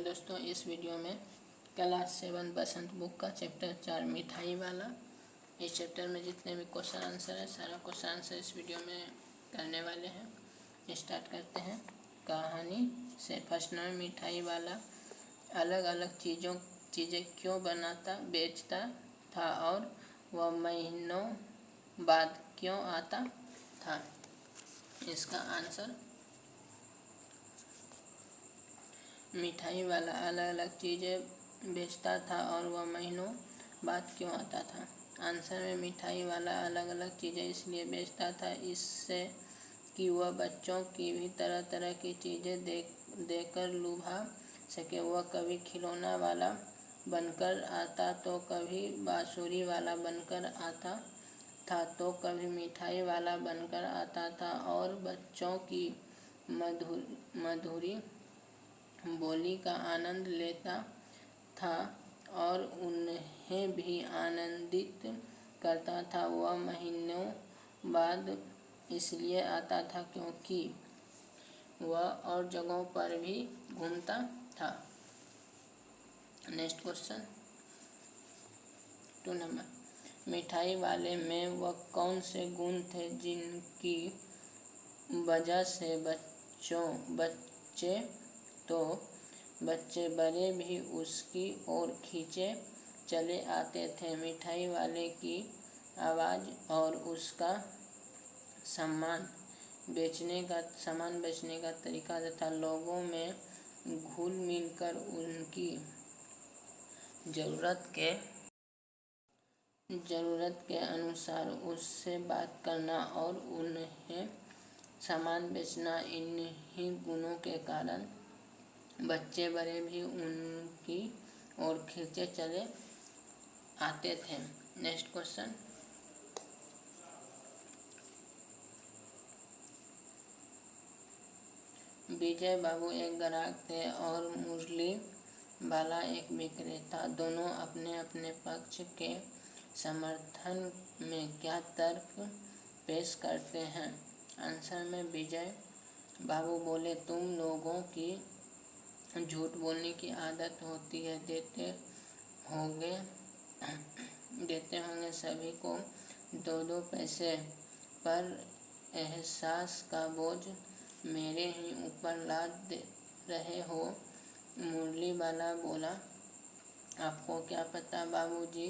दोस्तों, इस वीडियो में क्लास 7 बसंत बुक का चैप्टर 4 मिठाई वाला, इस चैप्टर में जितने भी क्वेश्चन आंसर है सारा क्वेश्चन आंसर इस वीडियो में करने वाले हैं। स्टार्ट करते हैं कहानी से। फर्स्ट नंबर, मिठाई वाला अलग अलग चीज़ें क्यों बनाता बेचता था और वह महीनों बाद क्यों आता था। इसका आंसर, मिठाई वाला अलग अलग चीज़ें बेचता था और वह महीनों बाद क्यों आता था। आंसर में, मिठाई वाला अलग अलग चीज़ें इसलिए बेचता था इससे कि वह बच्चों की भी तरह तरह की चीज़ें देकर लुभा सके। वह कभी खिलौना वाला बनकर आता तो कभी बांसुरी वाला बनकर आता था तो कभी मिठाई वाला बनकर आता था और बच्चों की मधुरी बोली का आनंद लेता था और उन्हें भी आनंदित करता था। वह महीनों बाद इसलिए आता था क्योंकि वह और जगहों पर भी घूमता था। नेक्स्ट क्वेश्चन 2 नंबर, मिठाई वाले में वह कौन से गुण थे जिनकी वजह से बच्चे बड़े भी उसकी ओर खींचे चले आते थे। मिठाई वाले की आवाज़ और उसका सामान बेचने का तरीका तथा लोगों में घुल मिल कर उनकी ज़रूरत के अनुसार उससे बात करना और उन्हें सामान बेचना, इन्हीं गुणों के कारण बच्चे बड़े भी उनकी ओर खींचे चले आते थे। नेक्स्ट क्वेश्चन, विजय बाबू एक ग्राहक थे और मुरली वाला एक विक्रेता। दोनों अपने अपने पक्ष के समर्थन में क्या तर्क पेश करते हैं। आंसर में, विजय बाबू बोले, तुम लोगों की झूठ बोलने की आदत होती है। देते होंगे सभी को 2-2 पैसे, पर एहसास का बोझ मेरे ही ऊपर लाद रहे हो। मुरली वाला बोला, आपको क्या पता बाबूजी,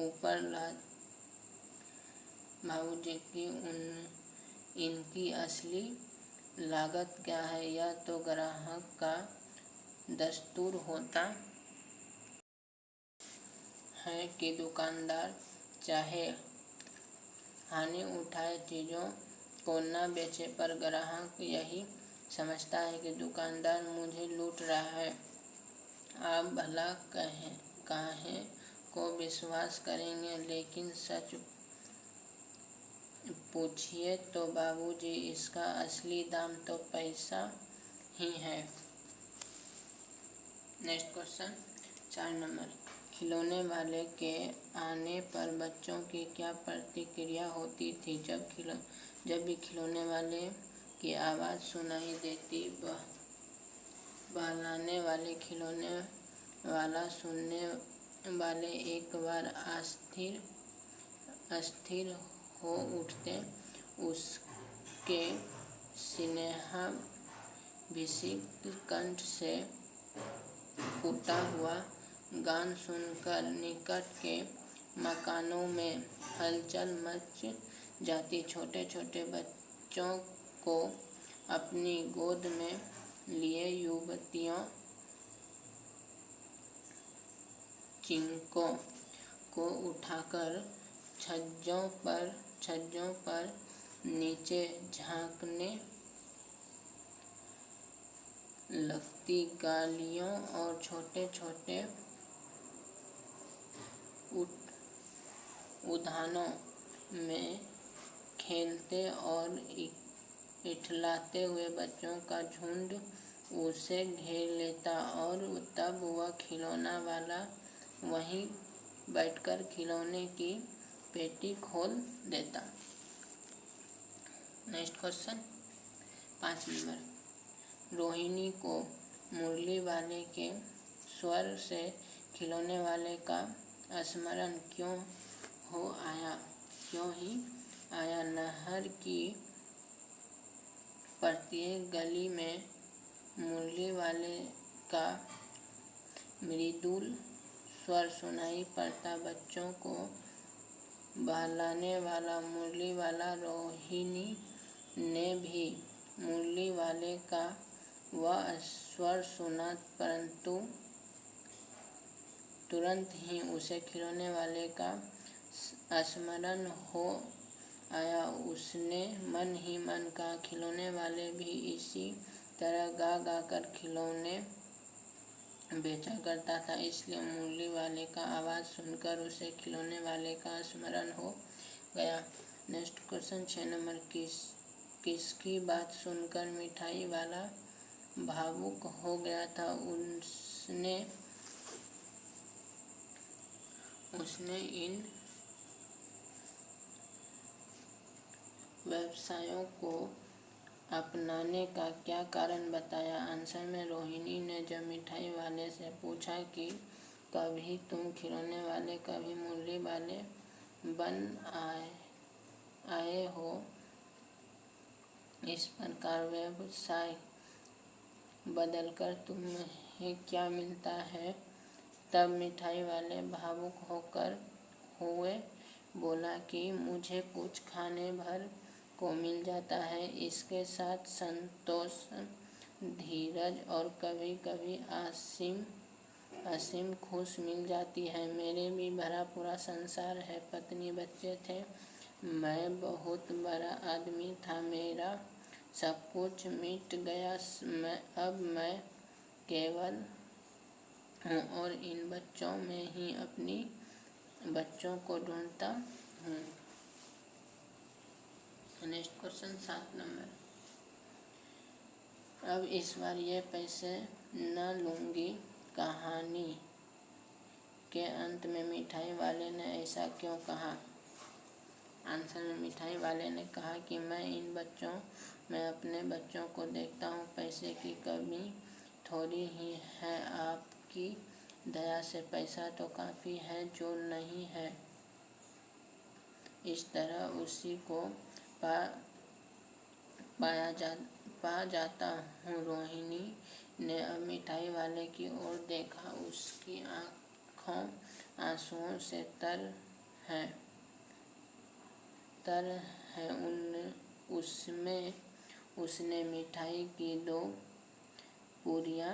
ऊपर लाद बाबूजी की इनकी असली लागत क्या है। यह तो ग्राहक का दस्तूर होता है कि दुकानदार चाहे हानि उठाए चीज़ों को न बेचे, पर ग्राहक यही समझता है कि दुकानदार मुझे लूट रहा है। आप भला काहे को विश्वास करेंगे, लेकिन सच पूछिए तो बाबूजी, इसका असली दाम तो पैसा ही है। नेक्स्ट क्वेश्चन 4 नंबर, खिलौने वाले के आने पर बच्चों की क्या प्रतिक्रिया होती थी। जब भी खिलौने वाले की आवाज़ सुनाई देती, बहलाने वाले खिलौने वाला सुनने वाले एक बार अस्थिर हो उठते। उसके स्नेहाभिषिक्त कंठ से फूटा हुआ गान सुनकर निकट के मकानों में हलचल मच जाती। छोटे छोटे बच्चों को अपनी गोद में लिए युवतियों चिंकों को उठाकर छज्जों पर नीचे झांकने लगती। गलियों और छोटे छोटे उद्यानों में खेलते और इठलाते हुए बच्चों का झुंड उसे घेर लेता और तब वह खिलौना वाला वहीं बैठकर खिलौने की पेटी खोल देता। Next question 5 number. रोहिणी को मुरली वाले के स्वर से खिलौने वाले का स्मरण क्यों ही आया। नहर की प्रत्येक गली में मुरली वाले का मृदुल स्वर सुनाई पड़ता। बच्चों को बहलाने वाला मुरली वाला। रोहिणी ने भी मुरली वाले का वह स्वर सुना, परंतु तुरंत ही उसे खिलौने वाले का स्मरण हो आया। उसने मन ही मन कहा, खिलौने वाले भी इसी तरह गा गा कर खिलौने बेचा करता था, इसलिए मुरली वाले का आवाज़ सुनकर उसे खिलौने वाले का स्मरण हो गया। Next question 6 number. किसकी बात सुनकर मिठाई वाला भावुक हो गया था। उसने इन व्यवसायों को अपनाने का क्या कारण बताया। आंसर में रोहिणी ने जब मिठाई वाले से पूछा कि कभी तुम खिलौने वाले कभी मुरली वाले बन आए हो, इस प्रकार व्यवसाय बदलकर तुम्हें क्या मिलता है, तब मिठाई वाले भावुक हुए बोला कि मुझे कुछ खाने भर को मिल जाता है, इसके साथ संतोष, धीरज और कभी कभी असीम खुश मिल जाती है। मेरे भी भरा पूरा संसार है, पत्नी बच्चे थे, मैं बहुत बड़ा आदमी था, मेरा सब कुछ मिट गया, अब मैं केवल हूँ और इन बच्चों में ही अपनी बच्चों को ढूंढता हूँ। Next question 7 number. अब इस बार ये पैसे न लूँगी। कहानी के अंत में मिठाई वाले ने ऐसा क्यों कहा। आंसर में मिठाई वाले ने कहा कि मैं इन बच्चों में अपने बच्चों को देखता हूँ, पैसे की कमी थोड़ी ही है, आपकी दया से पैसा तो काफ़ी है जो नहीं है, इस तरह उसी को पा जाता हूँ। रोहिणी ने अब मिठाई वाले की ओर देखा, उसकी आँखों आंसुओं से तर है उसमें उसने मिठाई की 2 पूरियाँ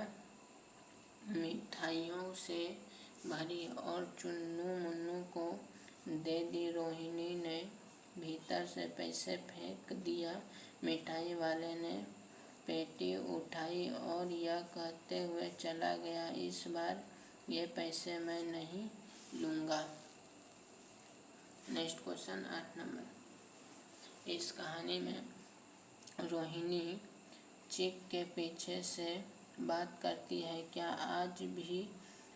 मिठाइयों से भरी और चुन्नू मुन्नू को दे दी। रोहिणी ने भीतर से पैसे फेंक दिया। मिठाई वाले ने पेटी उठाई और यह कहते हुए चला गया, इस बार ये पैसे मैं नहीं लूँगा। Next question 8 number. इस कहानी में रोहिणी चिक के पीछे से बात करती है। क्या आज भी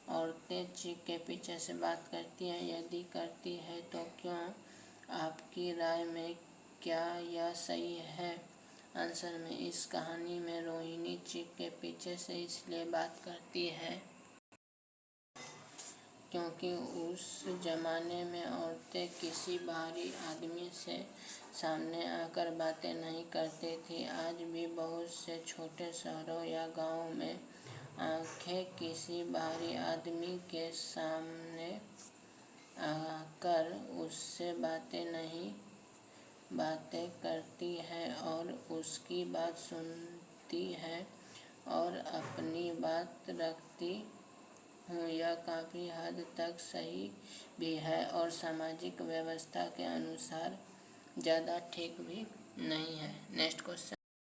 औरतें चिक के पीछे से बात करती हैं? यदि करती है तो क्यों? आपकी राय में क्या यह सही है? आंसर में इस कहानी में रोहिणी चिक के पीछे से इसलिए बात करती है क्योंकि उस जमाने में औरतें किसी बाहरी आदमी से सामने आकर बातें नहीं करती थी। आज भी बहुत से छोटे शहरों या गांवों में औरतें किसी बाहरी आदमी के सामने आकर उससे बातें करती है और उसकी बात सुनती है और अपनी बात रखती हूँ। यह काफ़ी हद तक सही भी है और सामाजिक व्यवस्था के अनुसार ज़्यादा ठीक भी नहीं है। Next question